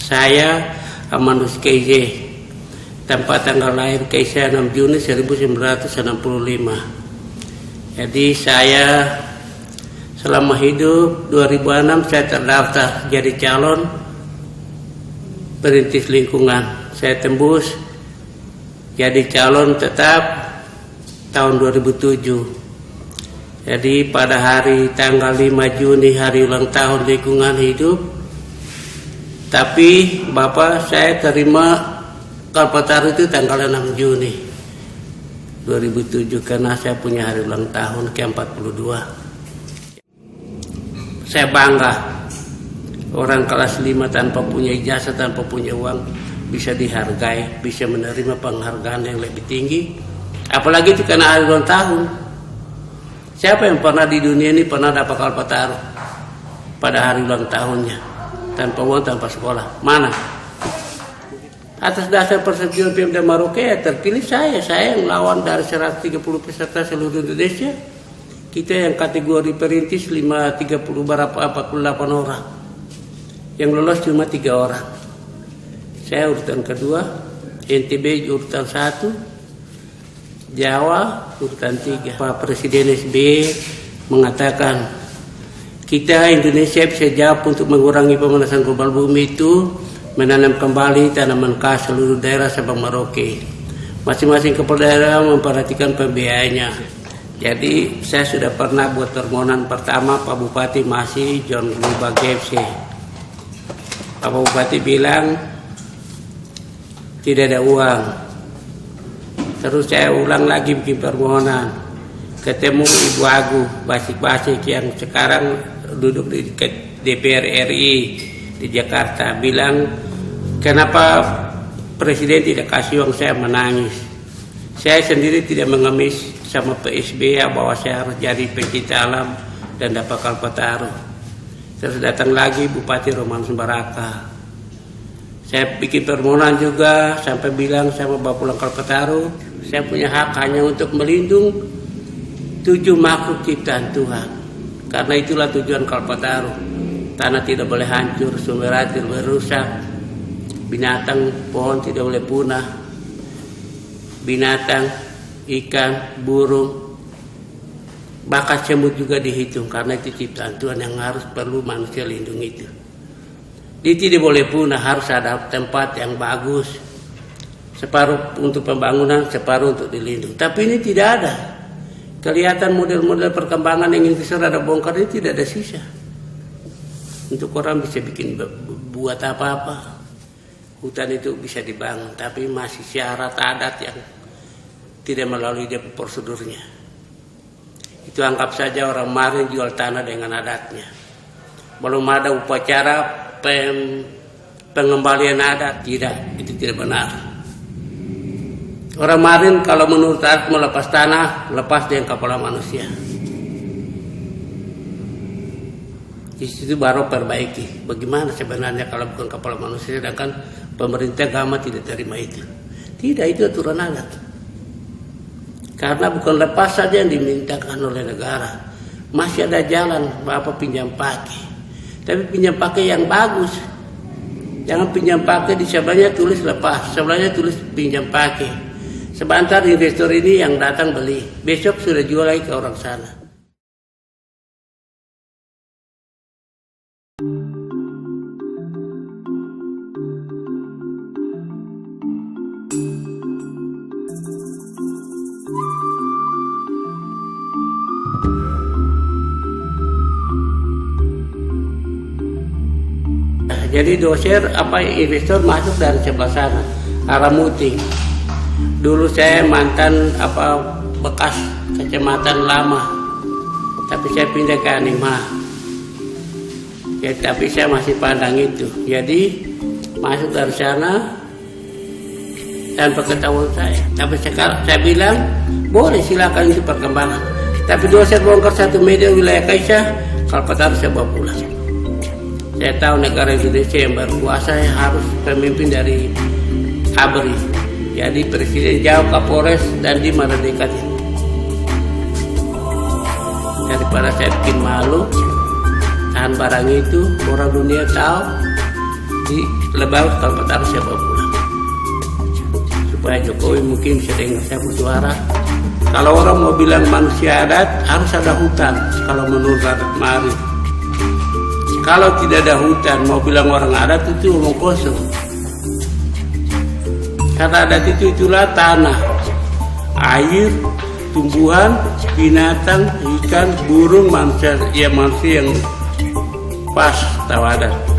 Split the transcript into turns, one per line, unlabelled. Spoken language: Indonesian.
Saya Amanus KJ, tempat tanggal lahir Keisha 6 Juni 1965. Jadi saya selama hidup 2006 saya terdaftar jadi calon perintis lingkungan. Saya tembus jadi calon tetap tahun 2007. Jadi pada hari tanggal 5 Juni hari ulang tahun lingkungan hidup. Tapi Bapak saya terima Kalpataru itu tanggal 6 Juni 2007 karena saya punya hari ulang tahun ke-42. Saya bangga orang kelas 5 tanpa punya ijazah, tanpa punya uang bisa dihargai, bisa menerima penghargaan yang lebih tinggi. Apalagi itu karena hari ulang tahun. Siapa yang pernah di dunia ini pernah dapat Kalpataru pada hari ulang tahunnya? Tanpa uang, tanpa sekolah. Mana? Atas dasar persetujuan Pemda Merauke terpilih saya yang lawan dari 130 peserta seluruh Indonesia. Kita yang kategori perintis 48 orang. Yang lolos cuma 3 orang. Saya urutan kedua, NTB urutan 1, Jawa urutan 3. Pak Presiden SBY mengatakan kita Indonesia bisa jawab untuk mengurangi pemanasan global bumi itu menanam kembali tanaman khas seluruh daerah Sabang Merauke. Masing-masing kepala daerah memperhatikan pembiayanya. Jadi saya sudah pernah buat permohonan pertama Pak Bupati masih John Luba GFC. Pak Bupati bilang tidak ada uang. Terus saya ulang lagi bikin permohonan. Ketemu Ibu Agu Basik-Basik yang sekarang duduk di DPR RI di Jakarta, bilang kenapa Presiden tidak kasih uang. Saya menangis. Saya sendiri tidak mengemis sama PSB bahwa saya harus jadi pencinta alam dan dapat Kalpataru. Terus datang lagi Bupati Romanus Baraka. Saya bikin permohonan juga sampai bilang saya mau bawa pulang Kalpataru. Saya punya hak hanya untuk melindungi 7 makhluk ciptaan Tuhan. Karena itulah tujuan Kalpataru. Tanah tidak boleh hancur, sumber air tidak boleh rusak, binatang, pohon tidak boleh punah, binatang, ikan, burung, bahkan semut juga dihitung karena itu ciptaan Tuhan yang harus perlu manusia lindungi itu. Dia tidak boleh punah, harus ada tempat yang bagus, separuh untuk pembangunan, separuh untuk dilindungi. Tapi ini tidak ada. Kelihatan model-model perkembangan yang ingin ada bongkar ini tidak ada sisa. Untuk orang bisa bikin buat apa-apa. Hutan itu bisa dibangun, tapi masih syarat adat yang tidak melalui dia prosedurnya. Itu anggap saja orang marin jual tanah dengan adatnya. Belum ada upacara pengembalian adat, tidak, itu tidak benar. Orang marin kalau menurut adat melepas tanah, lepas dengan kepala manusia. Di situ baru perbaiki. Bagaimana sebenarnya kalau bukan kepala manusia, sedangkan pemerintah agama tidak terima itu. Tidak, itu aturan adat. Karena bukan lepas saja yang dimintakan oleh negara. Masih ada jalan Bapak pinjam pakai. Tapi pinjam pakai yang bagus. Jangan pinjam pakai di sebelahnya tulis lepas, sebelahnya tulis pinjam pakai. Sebentar investor ini yang datang beli, besok sudah jual lagi ke orang sana. Jadi doser investor masuk dari sebelah sana, arah Muting. Dulu saya mantan bekas kecamatan lama, tapi saya pindah ke Anima. Ya, tapi saya masih pandang itu. Jadi masuk dari sana tanpa ketahuan saya. Tapi sekarang saya bilang boleh silakan itu perkembangan. Tapi doser bongkar 1 meter wilayah Keisha, Kalpataru saya bawa pulang. Saya tahu negara Indonesia yang berkuasa harus pemimpin dari ABRI. Jadi Presiden jauh Kapolres dan di mana dekat. Daripada saya bikin malu, tahan barang itu, orang dunia tahu di Lebaran kalau petang siapa pulang. Supaya Jokowi mungkin bisa dengar saya bersuara. Kalau orang mau bilang manusia adat, harus ada hutan. Kalau menurut adat Ma'arif. Kalau tidak ada hutan, mau bilang orang adat itu omong kosong. Kata adat itu itulah tanah, air, tumbuhan, binatang, ikan, burung, manusia yang pas tahu adat.